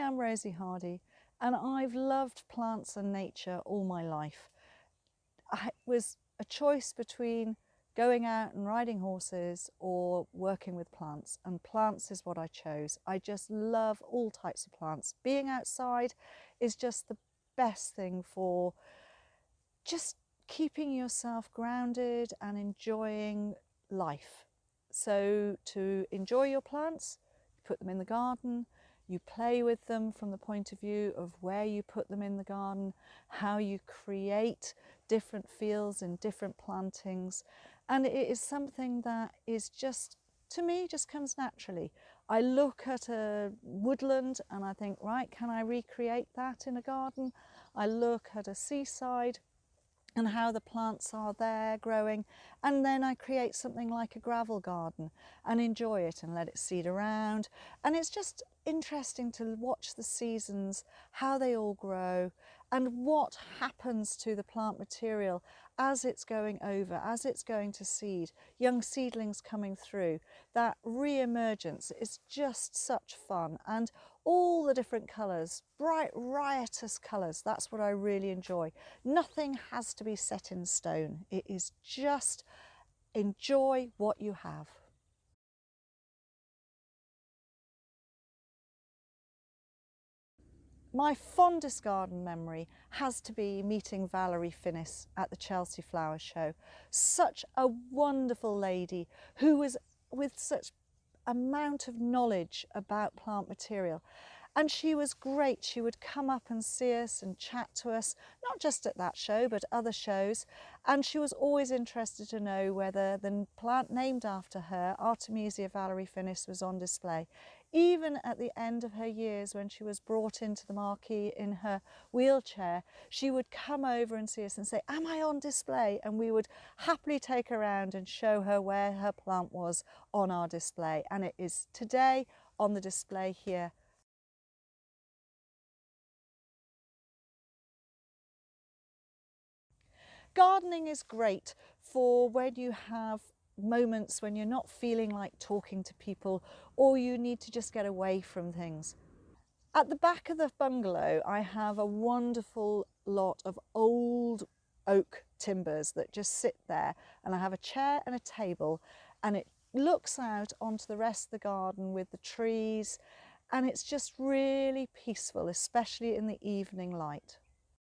am Rosie Hardy, and I've loved plants and nature all my life. It was a choice between going out and riding horses or working with plants, and plants is what I chose. I just love all types of plants. Being outside is just the best thing for just keeping yourself grounded and enjoying life. So to enjoy your plants, you put them in the garden, you play with them from the point of view of where you put them in the garden, how you create different fields and different plantings. And it is something that is just, to me, just comes naturally. I look at a woodland and I think, right, can I recreate that in a garden? I look at a seaside and how the plants are there growing, and then I create something like a gravel garden and enjoy it and let it seed around. And it's just interesting to watch the seasons, how they all grow and what happens to the plant material as it's going over, as it's going to seed, young seedlings coming through. That re-emergence is just such fun, and all the different colours, bright riotous colours, that's what I really enjoy. Nothing has to be set in stone. It is just enjoy what you have. My fondest garden memory has to be meeting Valerie Finnis at the Chelsea Flower Show. Such a wonderful lady who was with such amount of knowledge about plant material. And she was great. She would come up and see us and chat to us, not just at that show, but other shows. And she was always interested to know whether the plant named after her, Artemisia Valerie Finnis, was on display. Even at the end of her years, when she was brought into the marquee in her wheelchair, she would come over and see us and say, am I on display? And we would happily take her around and show her where her plant was on our display. And it is today on the display here. Gardening is great for when you have moments when you're not feeling like talking to people or you need to just get away from things. At the back of the bungalow, I have a wonderful lot of old oak timbers that just sit there, and I have a chair and a table, and it looks out onto the rest of the garden with the trees, and it's just really peaceful, especially in the evening light.